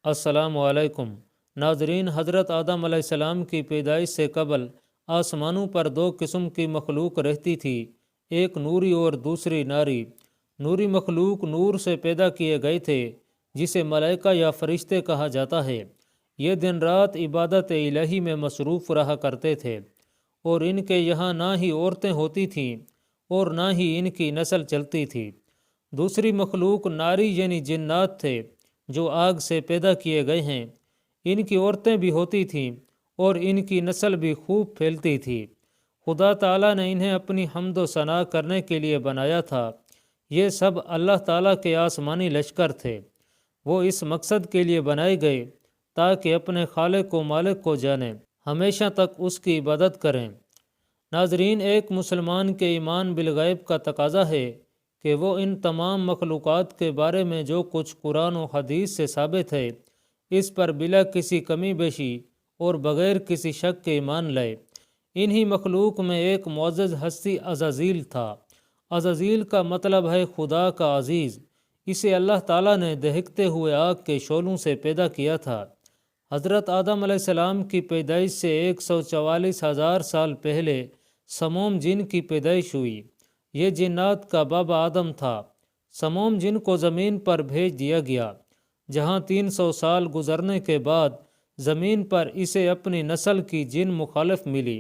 السلام علیکم ناظرین، حضرت آدم علیہ السلام کی پیدائش سے قبل آسمانوں پر دو قسم کی مخلوق رہتی تھی، ایک نوری اور دوسری ناری۔ نوری مخلوق نور سے پیدا کیے گئے تھے، جسے ملائکہ یا فرشتے کہا جاتا ہے۔ یہ دن رات عبادت الہی میں مصروف رہا کرتے تھے، اور ان کے یہاں نہ ہی عورتیں ہوتی تھیں اور نہ ہی ان کی نسل چلتی تھی۔ دوسری مخلوق ناری یعنی جنات تھے، جو آگ سے پیدا کیے گئے ہیں۔ ان کی عورتیں بھی ہوتی تھیں اور ان کی نسل بھی خوب پھیلتی تھی۔ خدا تعالیٰ نے انہیں اپنی حمد و ثنا کرنے کے لیے بنایا تھا۔ یہ سب اللہ تعالیٰ کے آسمانی لشکر تھے۔ وہ اس مقصد کے لیے بنائے گئے تاکہ اپنے خالق و مالک کو جانیں، ہمیشہ تک اس کی عبادت کریں۔ ناظرین، ایک مسلمان کے ایمان بالغیب کا تقاضا ہے کہ وہ ان تمام مخلوقات کے بارے میں جو کچھ قرآن و حدیث سے ثابت ہے، اس پر بلا کسی کمی بیشی اور بغیر کسی شک کے ایمان لائے۔ انہی مخلوق میں ایک معزز ہستی عزازیل تھا۔ عزازیل کا مطلب ہے خدا کا عزیز۔ اسے اللہ تعالیٰ نے دہکتے ہوئے آگ کے شعلوں سے پیدا کیا تھا۔ حضرت آدم علیہ السلام کی پیدائش سے 144,000 سال پہلے سموم جن کی پیدائش ہوئی۔ یہ جنات کا بابا آدم تھا۔ سموم جن کو زمین پر بھیج دیا گیا، جہاں 300 سال گزرنے کے بعد زمین پر اسے اپنی نسل کی جن مخالف ملی،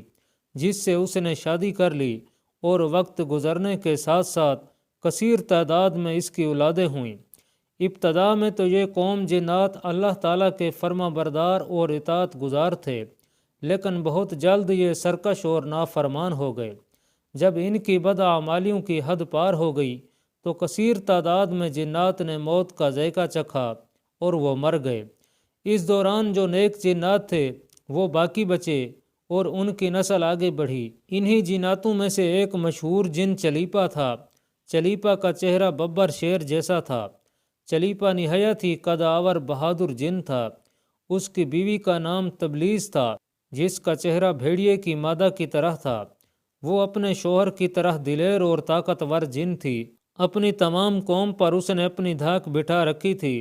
جس سے اس نے شادی کر لی، اور وقت گزرنے کے ساتھ ساتھ کثیر تعداد میں اس کی اولادیں ہوئیں۔ ابتدا میں تو یہ قوم جنات اللہ تعالیٰ کے فرما بردار اور اطاعت گزار تھے، لیکن بہت جلد یہ سرکش اور نافرمان ہو گئے۔ جب ان کی بدعمالیوں کی حد پار ہو گئی تو کثیر تعداد میں جنات نے موت کا ذائقہ چکھا اور وہ مر گئے۔ اس دوران جو نیک جنات تھے وہ باقی بچے اور ان کی نسل آگے بڑھی۔ انہی جناتوں میں سے ایک مشہور جن چلیپا تھا۔ چلیپا کا چہرہ ببر شیر جیسا تھا۔ چلیپا نہایت ہی قدآور بہادر جن تھا۔ اس کی بیوی کا نام تبلیس تھا، جس کا چہرہ بھیڑیے کی مادہ کی طرح تھا۔ وہ اپنے شوہر کی طرح دلیر اور طاقتور جن تھی۔ اپنی تمام قوم پر اس نے اپنی دھاک بٹھا رکھی تھی،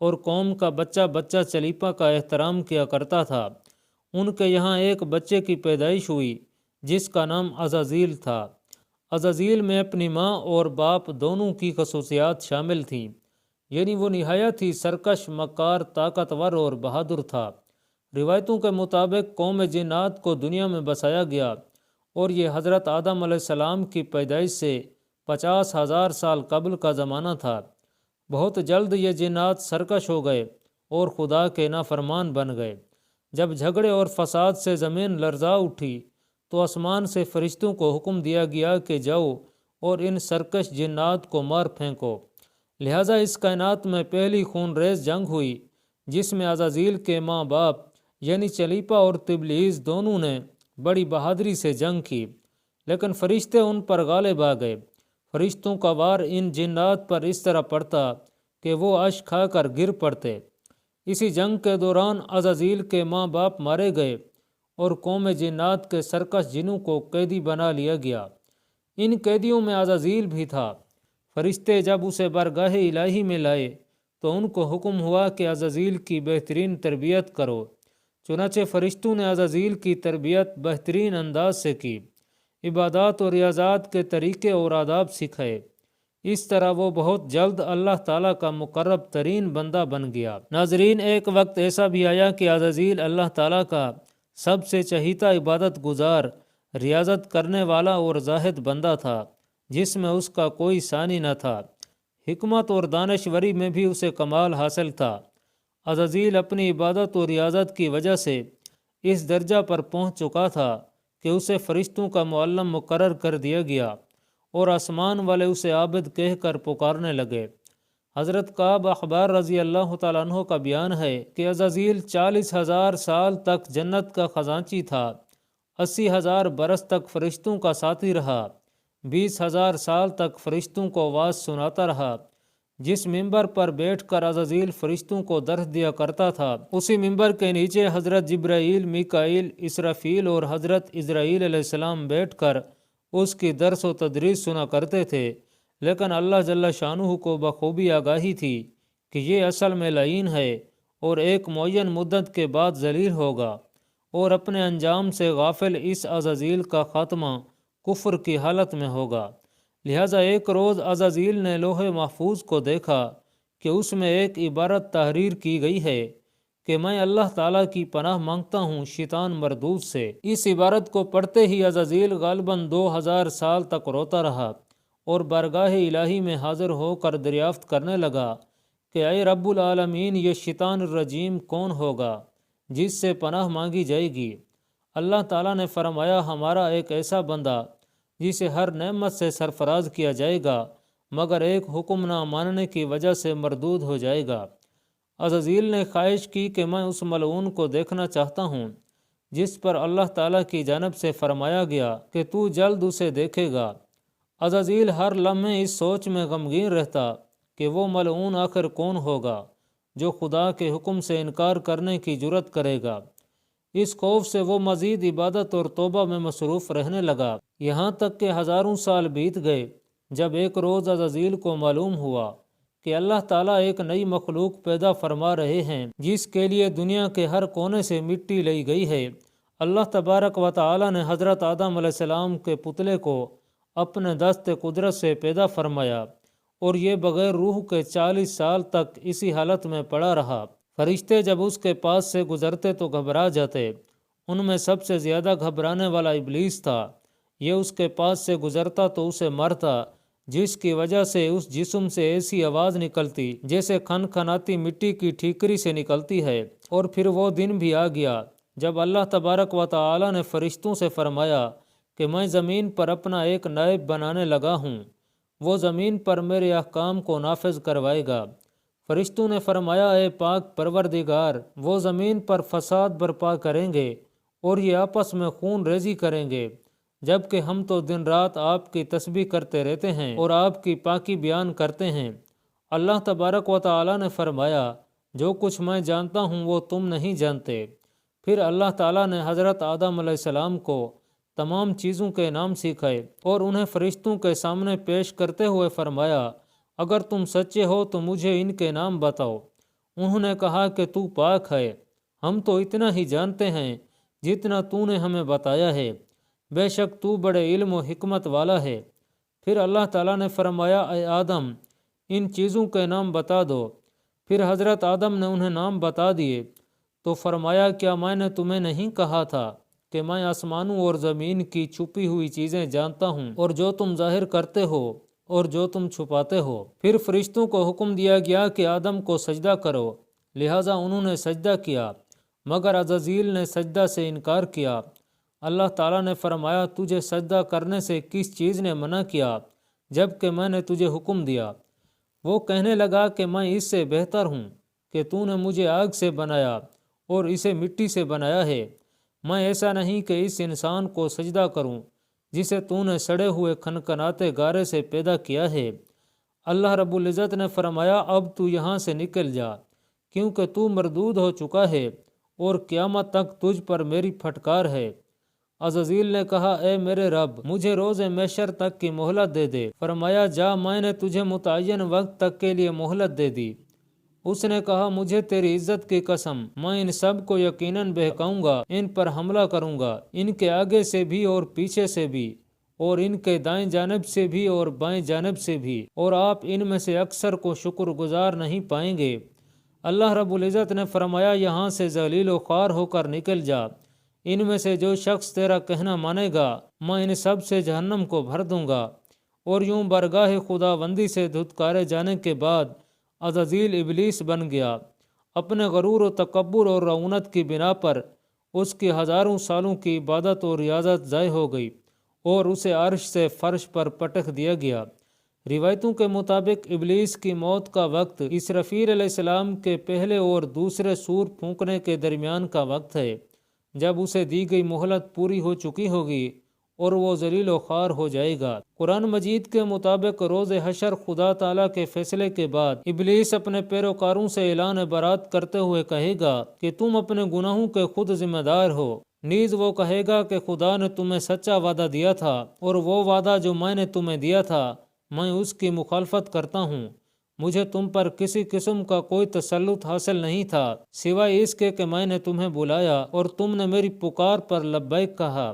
اور قوم کا بچہ بچہ چلیپا کا احترام کیا کرتا تھا۔ ان کے یہاں ایک بچے کی پیدائش ہوئی جس کا نام عزازیل تھا۔ عزازیل میں اپنی ماں اور باپ دونوں کی خصوصیات شامل تھیں، یعنی وہ نہایت ہی سرکش، مکار، طاقتور اور بہادر تھا۔ روایتوں کے مطابق قوم جنات کو دنیا میں بسایا گیا، اور یہ حضرت آدم علیہ السلام کی پیدائش سے 50,000 سال قبل کا زمانہ تھا۔ بہت جلد یہ جنات سرکش ہو گئے اور خدا کے نافرمان بن گئے۔ جب جھگڑے اور فساد سے زمین لرزا اٹھی تو آسمان سے فرشتوں کو حکم دیا گیا کہ جاؤ اور ان سرکش جنات کو مار پھینکو۔ لہٰذا اس کائنات میں پہلی خون ریز جنگ ہوئی، جس میں عزازیل کے ماں باپ یعنی چلیپا اور تبلیس دونوں نے بڑی بہادری سے جنگ کی، لیکن فرشتے ان پر غالب آ گئے۔ فرشتوں کا وار ان جنات پر اس طرح پڑتا کہ وہ اشک کھا کر گر پڑتے۔ اسی جنگ کے دوران عزازیل کے ماں باپ مارے گئے اور قوم جنات کے سرکش جنوں کو قیدی بنا لیا گیا۔ ان قیدیوں میں عزازیل بھی تھا۔ فرشتے جب اسے بارگاہ الہی میں لائے تو ان کو حکم ہوا کہ عزازیل کی بہترین تربیت کرو۔ چنانچہ فرشتوں نے عزازیل کی تربیت بہترین انداز سے کی، عبادات اور ریاضات کے طریقے اور آداب سکھائے۔ اس طرح وہ بہت جلد اللہ تعالیٰ کا مقرب ترین بندہ بن گیا۔ ناظرین، ایک وقت ایسا بھی آیا کہ عزازیل اللہ تعالیٰ کا سب سے چہیتا عبادت گزار، ریاضت کرنے والا اور زاہد بندہ تھا، جس میں اس کا کوئی ثانی نہ تھا۔ حکمت اور دانشوری میں بھی اسے کمال حاصل تھا۔ عزازیل اپنی عبادت اور ریاضت کی وجہ سے اس درجہ پر پہنچ چکا تھا کہ اسے فرشتوں کا معلم مقرر کر دیا گیا، اور آسمان والے اسے عابد کہہ کر پکارنے لگے۔ حضرت کعب احبار رضی اللہ تعالیٰ عنہ کا بیان ہے کہ عزازیل 40,000 سال تک جنت کا خزانچی تھا، 80,000 برس تک فرشتوں کا ساتھی رہا، 20,000 سال تک فرشتوں کو آواز سناتا رہا۔ جس ممبر پر بیٹھ کر عزازیل فرشتوں کو درس دیا کرتا تھا، اسی ممبر کے نیچے حضرت جبرائیل، میکائیل، اسرافیل اور حضرت عزرائیل علیہ السلام بیٹھ کر اس کی درس و تدریس سنا کرتے تھے، لیکن اللہ جل شانہ کو بخوبی آگاہی تھی کہ یہ اصل میں لعین ہے اور ایک معین مدت کے بعد ذلیل ہوگا، اور اپنے انجام سے غافل اس عزازیل کا خاتمہ کفر کی حالت میں ہوگا۔ لہٰذا ایک روز عزازیل نے لوح محفوظ کو دیکھا کہ اس میں ایک عبارت تحریر کی گئی ہے کہ میں اللہ تعالیٰ کی پناہ مانگتا ہوں شیطان مردود سے۔ اس عبارت کو پڑھتے ہی عزازیل غالباً 2000 سال تک روتا رہا اور بارگاہ الہی میں حاضر ہو کر دریافت کرنے لگا کہ اے رب العالمین، یہ شیطان الرجیم کون ہوگا جس سے پناہ مانگی جائے گی؟ اللہ تعالیٰ نے فرمایا، ہمارا ایک ایسا بندہ جسے ہر نعمت سے سرفراز کیا جائے گا مگر ایک حکم نہ ماننے کی وجہ سے مردود ہو جائے گا۔ عزازیل نے خواہش کی کہ میں اس ملعون کو دیکھنا چاہتا ہوں، جس پر اللہ تعالیٰ کی جانب سے فرمایا گیا کہ تو جلد اسے دیکھے گا۔ عزازیل ہر لمحے اس سوچ میں غمگین رہتا کہ وہ ملعون آخر کون ہوگا جو خدا کے حکم سے انکار کرنے کی جرت کرے گا۔ اس خوف سے وہ مزید عبادت اور توبہ میں مصروف رہنے لگا، یہاں تک کہ ہزاروں سال بیت گئے۔ جب ایک روز عزازیل کو معلوم ہوا کہ اللہ تعالیٰ ایک نئی مخلوق پیدا فرما رہے ہیں جس کے لیے دنیا کے ہر کونے سے مٹی لی گئی ہے، اللہ تبارک و تعالیٰ نے حضرت آدم علیہ السلام کے پتلے کو اپنے دست قدرت سے پیدا فرمایا، اور یہ بغیر روح کے 40 سال تک اسی حالت میں پڑا رہا۔ فرشتے جب اس کے پاس سے گزرتے تو گھبرا جاتے۔ ان میں سب سے زیادہ گھبرانے والا ابلیس تھا۔ یہ اس کے پاس سے گزرتا تو اسے مارتا، جس کی وجہ سے اس جسم سے ایسی آواز نکلتی جیسے کھن کھناتی مٹی کی ٹھیکری سے نکلتی ہے۔ اور پھر وہ دن بھی آ گیا جب اللہ تبارک و تعالی نے فرشتوں سے فرمایا کہ میں زمین پر اپنا ایک نائب بنانے لگا ہوں، وہ زمین پر میرے احکام کو نافذ کروائے گا۔ فرشتوں نے فرمایا، اے پاک پروردگار، وہ زمین پر فساد برپا کریں گے اور یہ آپس میں خون ریزی کریں گے، جبکہ ہم تو دن رات آپ کی تسبیح کرتے رہتے ہیں اور آپ کی پاکی بیان کرتے ہیں۔ اللہ تبارک و تعالی نے فرمایا، جو کچھ میں جانتا ہوں وہ تم نہیں جانتے۔ پھر اللہ تعالیٰ نے حضرت آدم علیہ السلام کو تمام چیزوں کے نام سکھائے اور انہیں فرشتوں کے سامنے پیش کرتے ہوئے فرمایا، اگر تم سچے ہو تو مجھے ان کے نام بتاؤ۔ انہوں نے کہا کہ تو پاک ہے، ہم تو اتنا ہی جانتے ہیں جتنا تو نے ہمیں بتایا ہے، بے شک تو بڑے علم و حکمت والا ہے۔ پھر اللہ تعالیٰ نے فرمایا، اے آدم، ان چیزوں کے نام بتا دو۔ پھر حضرت آدم نے انہیں نام بتا دیے تو فرمایا، کیا میں نے تمہیں نہیں کہا تھا کہ میں آسمانوں اور زمین کی چھپی ہوئی چیزیں جانتا ہوں، اور جو تم ظاہر کرتے ہو اور جو تم چھپاتے ہو؟ پھر فرشتوں کو حکم دیا گیا کہ آدم کو سجدہ کرو، لہٰذا انہوں نے سجدہ کیا، مگر عزازیل نے سجدہ سے انکار کیا۔ اللہ تعالیٰ نے فرمایا، تجھے سجدہ کرنے سے کس چیز نے منع کیا جبکہ میں نے تجھے حکم دیا؟ وہ کہنے لگا کہ میں اس سے بہتر ہوں کہ تو نے مجھے آگ سے بنایا اور اسے مٹی سے بنایا ہے۔ میں ایسا نہیں کہ اس انسان کو سجدہ کروں جسے تو نے سڑے ہوئے کھنکھناتے گارے سے پیدا کیا ہے۔ اللہ رب العزت نے فرمایا، اب تو یہاں سے نکل جا، کیونکہ تو مردود ہو چکا ہے اور قیامت تک تجھ پر میری پھٹکار ہے۔ عزازیل نے کہا، اے میرے رب، مجھے روز محشر تک کی مہلت دے دے۔ فرمایا، جا، میں نے تجھے متعین وقت تک کے لیے مہلت دے دی۔ اس نے کہا، مجھے تیری عزت کی قسم، میں ان سب کو یقیناً بہکاؤں گا، ان پر حملہ کروں گا، ان کے آگے سے بھی اور پیچھے سے بھی، اور ان کے دائیں جانب سے بھی اور بائیں جانب سے بھی، اور آپ ان میں سے اکثر کو شکر گزار نہیں پائیں گے۔ اللہ رب العزت نے فرمایا، یہاں سے ذلیل و خوار ہو کر نکل جا۔ ان میں سے جو شخص تیرا کہنا مانے گا میں ان سب سے جہنم کو بھر دوں گا۔ اور یوں برگاہ خداوندی سے دھتکارے جانے کے بعد عزازیل ابلیس بن گیا۔ اپنے غرور و تکبر اور رعونت کی بنا پر اس کی ہزاروں سالوں کی عبادت اور ریاضت ضائع ہو گئی اور اسے عرش سے فرش پر پٹک دیا گیا۔ روایتوں کے مطابق ابلیس کی موت کا وقت اسرافیل علیہ السلام کے پہلے اور دوسرے سور پھونکنے کے درمیان کا وقت ہے، جب اسے دی گئی مہلت پوری ہو چکی ہوگی اور وہ ذلیل و خوار ہو جائے گا۔ قرآن مجید کے مطابق روز حشر خدا تعالیٰ کے فیصلے کے بعد ابلیس اپنے پیروکاروں سے اعلان برات کرتے ہوئے کہے گا کہ تم اپنے گناہوں کے خود ذمہ دار ہو۔ نیز وہ کہے گا کہ خدا نے تمہیں سچا وعدہ دیا تھا، اور وہ وعدہ جو میں نے تمہیں دیا تھا میں اس کی مخالفت کرتا ہوں۔ مجھے تم پر کسی قسم کا کوئی تسلط حاصل نہیں تھا سوائے اس کے کہ میں نے تمہیں بلایا اور تم نے میری پکار پر لبیک کہا،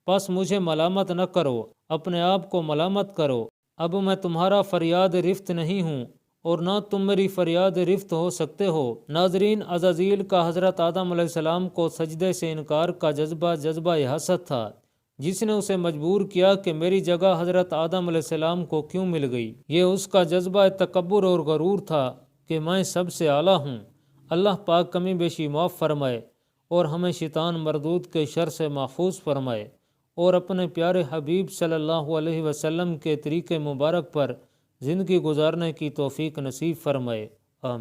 پس مجھے ملامت نہ کرو، اپنے آپ کو ملامت کرو۔ اب میں تمہارا فریاد رفت نہیں ہوں اور نہ تم میری فریاد رفت ہو سکتے ہو۔ ناظرین، عزازیل کا حضرت آدم علیہ السلام کو سجدے سے انکار کا جذبہ حسد تھا، جس نے اسے مجبور کیا کہ میری جگہ حضرت آدم علیہ السلام کو کیوں مل گئی۔ یہ اس کا جذبہ تکبر اور غرور تھا کہ میں سب سے اعلیٰ ہوں۔ اللہ پاک کمی بیشی معاف فرمائے اور ہمیں شیطان مردود کے شر سے محفوظ فرمائے اور اپنے پیارے حبیب صلی اللہ علیہ وسلم کے طریقے مبارک پر زندگی گزارنے کی توفیق نصیب فرمائے۔